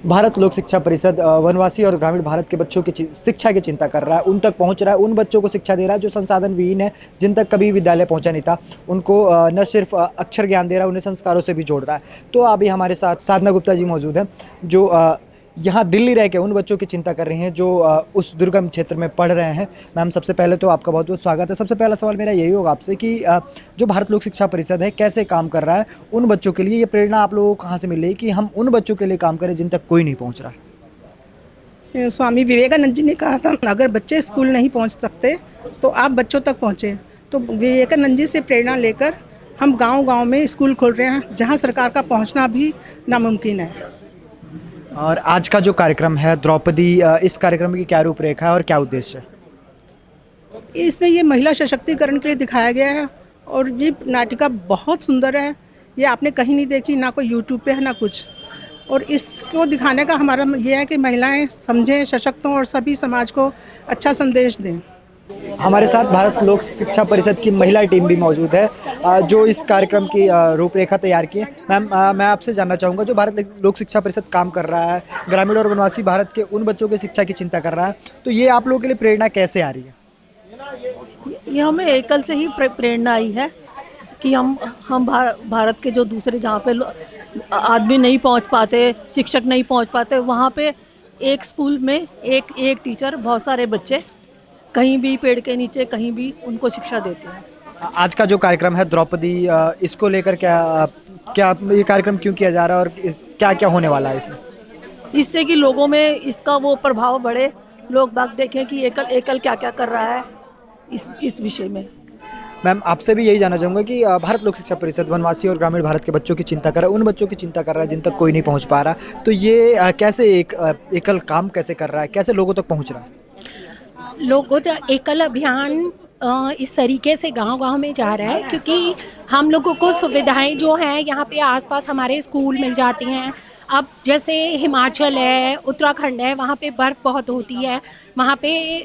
भारत लोक शिक्षा परिषद वनवासी और ग्रामीण भारत के बच्चों की शिक्षा की चिंता कर रहा है, उन तक पहुंच रहा है, उन बच्चों को शिक्षा दे रहा है जो संसाधन विहीन है, जिन तक कभी विद्यालय पहुंचा नहीं था। उनको न सिर्फ अक्षर ज्ञान दे रहा है, उन्हें संस्कारों से भी जोड़ रहा है। तो अभी हमारे साथ साधना गुप्ता जी मौजूद हैं, जो यहाँ दिल्ली रह के उन बच्चों की चिंता कर रही हैं जो उस दुर्गम क्षेत्र में पढ़ रहे हैं। मैम, सबसे पहले तो आपका बहुत बहुत स्वागत है। सबसे पहला सवाल मेरा यही होगा आपसे कि जो भारत लोक शिक्षा परिषद है कैसे काम कर रहा है उन बच्चों के लिए? ये प्रेरणा आप लोगों को कहाँ से मिल रही है कि हम उन बच्चों के लिए काम करें जिन तक कोई नहीं पहुँच रहा है? स्वामी विवेकानंद जी ने कहा था, अगर बच्चे स्कूल नहीं पहुंच सकते तो आप बच्चों तक पहुंचे। तो विवेकानंद जी से प्रेरणा लेकर हम गांव-गांव में स्कूल खोल रहे हैं, जहां सरकार का पहुंचना भी नामुमकिन है। और आज का जो कार्यक्रम है द्रौपदी, इस कार्यक्रम की क्या रूपरेखा है और क्या उद्देश्य है? इसमें ये महिला सशक्तिकरण के लिए दिखाया गया है और ये नाटिका बहुत सुंदर है। ये आपने कहीं नहीं देखी, ना कोई यूट्यूब पे है ना कुछ। और इसको दिखाने का हमारा ये है कि महिलाएं समझें, सशक्त हों और सभी समाज को अच्छा संदेश दें। हमारे साथ भारत लोक शिक्षा परिषद की महिला टीम भी मौजूद है जो इस कार्यक्रम की रूपरेखा तैयार की है। मैम, मैं आपसे जानना चाहूँगा, जो भारत लोक शिक्षा परिषद काम कर रहा है, ग्रामीण और वनवासी भारत के उन बच्चों की शिक्षा की चिंता कर रहा है, तो ये आप लोगों के लिए प्रेरणा कैसे आ रही है? ये हमें एकल से ही प्रेरणा आई है कि हम भारत के जो दूसरे जहाँ पे आदमी नहीं पहुँच पाते, शिक्षक नहीं पहुँच पाते, वहाँ पे एक स्कूल में एक टीचर बहुत सारे बच्चे कहीं भी पेड़ के नीचे कहीं भी उनको शिक्षा देते हैं। आज का जो कार्यक्रम है द्रौपदी, इसको लेकर क्या ये कार्यक्रम क्यों किया जा रहा है और क्या क्या होने वाला है इसमें? इससे कि लोगों में इसका वो प्रभाव बढ़े, लोग बाग देखें कि एकल क्या क्या कर रहा है इस विषय में। मैम, आपसे भी यही जानना चाहूँगा कि भारत लोक शिक्षा परिषद वनवासी और ग्रामीण भारत के बच्चों की चिंता कर रहा है, उन बच्चों की चिंता कर रहा है जिन तक कोई नहीं पहुँच पा रहा, तो ये कैसे एकल काम कैसे कर रहा है, कैसे लोगों तक पहुँच रहा है? लोगों तक एकल अभियान इस तरीके से गांव-गांव में जा रहा है क्योंकि हम लोगों को सुविधाएं जो हैं यहाँ पे आसपास हमारे स्कूल मिल जाती हैं। अब जैसे हिमाचल है, उत्तराखंड है, वहाँ पे बर्फ़ बहुत होती है, वहाँ पे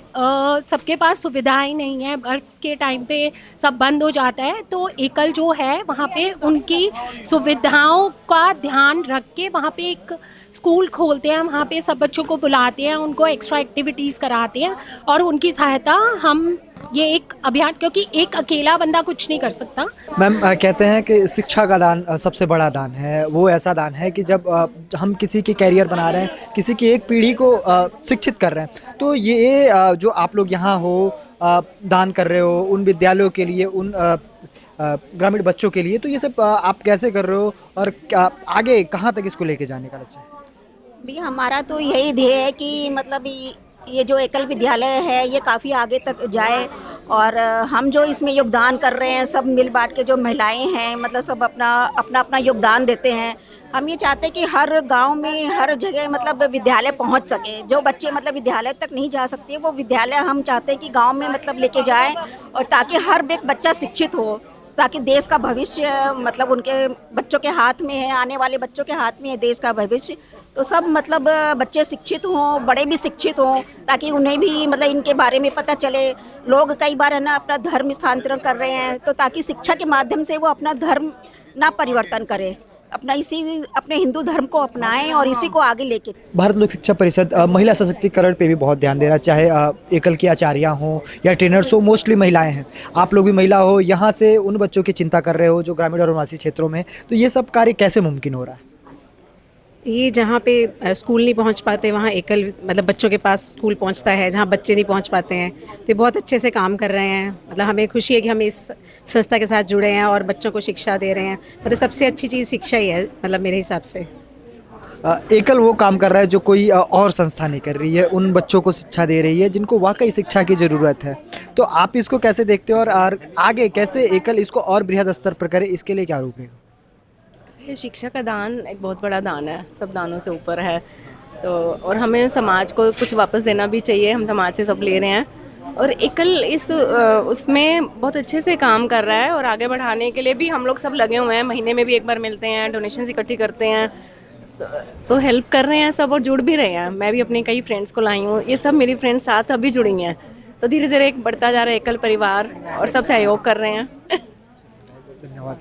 सबके पास सुविधाएं नहीं है, बर्फ़ के टाइम पे सब बंद हो जाता है। तो एकल जो है वहाँ पे उनकी सुविधाओं का ध्यान रख के वहाँ पे एक स्कूल खोलते हैं, वहाँ पे सब बच्चों को बुलाते हैं, उनको एक्स्ट्रा एक्टिविटीज़ कराते हैं और उनकी सहायता हम ये एक अभियान, क्योंकि एक अकेला बंदा कुछ नहीं कर सकता। मैम, कहते हैं कि शिक्षा का दान सबसे बड़ा दान है। वो ऐसा दान है कि जब हम किसी की कैरियर बना रहे हैं, किसी की एक पीढ़ी को शिक्षित कर रहे हैं, तो ये जो आप लोग यहाँ हो दान कर रहे हो उन विद्यालयों के लिए, उन ग्रामीण बच्चों के लिए, तो ये सब आप कैसे कर रहे हो और आगे कहाँ तक इसको लेके जाने का लक्ष्य है? भैया, हमारा तो यही ध्येय है कि मतलब ये जो एकल विद्यालय है ये काफ़ी आगे तक जाए और हम जो इसमें योगदान कर रहे हैं सब मिल बांट के, जो महिलाएं हैं मतलब सब अपना योगदान देते हैं। हम ये चाहते हैं कि हर गांव में हर जगह मतलब विद्यालय पहुंच सके। जो बच्चे मतलब विद्यालय तक नहीं जा सकते वो विद्यालय हम चाहते हैं कि गांव में मतलब लेके जाएं और ताकि हर एक बच्चा शिक्षित हो, ताकि देश का भविष्य मतलब उनके बच्चों के हाथ में है, आने वाले बच्चों के हाथ में है देश का भविष्य। तो सब मतलब बच्चे शिक्षित हों, बड़े भी शिक्षित हों, ताकि उन्हें भी मतलब इनके बारे में पता चले। लोग कई बार है ना अपना धर्म स्थानांतरण कर रहे हैं, तो ताकि शिक्षा के माध्यम से वो अपना धर्म ना परिवर्तन करें, अपने हिंदू धर्म को अपनाएं और इसी को आगे लेके। भारत लोक शिक्षा परिषद महिला सशक्तिकरण पे भी बहुत ध्यान दे रहा है, चाहे एकल की आचार्या हों या ट्रेनर्स हो, मोस्टली महिलाएं हैं। आप लोग भी महिला हो, यहाँ से उन बच्चों की चिंता कर रहे हो जो ग्रामीण और वनवासी क्षेत्रों में, तो ये सब कार्य कैसे मुमकिन हो रहा है? ये जहाँ पे स्कूल नहीं पहुँच पाते वहाँ एकल मतलब बच्चों के पास स्कूल पहुँचता है, जहाँ बच्चे नहीं पहुँच पाते हैं, तो बहुत अच्छे से काम कर रहे हैं। मतलब हमें खुशी है कि हम इस संस्था के साथ जुड़े हैं और बच्चों को शिक्षा दे रहे हैं। मतलब सबसे अच्छी चीज़ शिक्षा ही है, मतलब मेरे हिसाब से। एकल वो काम कर रहा है जो कोई और संस्था नहीं कर रही है, उन बच्चों को शिक्षा दे रही है जिनको वाकई शिक्षा की ज़रूरत है। तो आप इसको कैसे देखते हो और आगे कैसे एकल इसको और बृहद स्तर पर करे, इसके लिए क्या रूपरेखा? ये शिक्षा का दान एक बहुत बड़ा दान है, सब दानों से ऊपर है। तो और हमें समाज को कुछ वापस देना भी चाहिए, हम समाज से सब ले रहे हैं और एकल उसमें बहुत अच्छे से काम कर रहा है और आगे बढ़ाने के लिए भी हम लोग सब लगे हुए हैं। महीने में भी एक बार मिलते हैं, डोनेशंस इकट्ठी करते हैं, तो हेल्प कर रहे हैं सब और जुड़ भी रहे हैं। मैं भी अपने कई फ्रेंड्स को लाई हूँ, ये सब मेरी फ्रेंड्स साथ अभी जुड़ी हैं, तो धीरे धीरे एक बढ़ता जा रहा है एकल परिवार और सब सहयोग कर रहे हैं। धन्यवाद।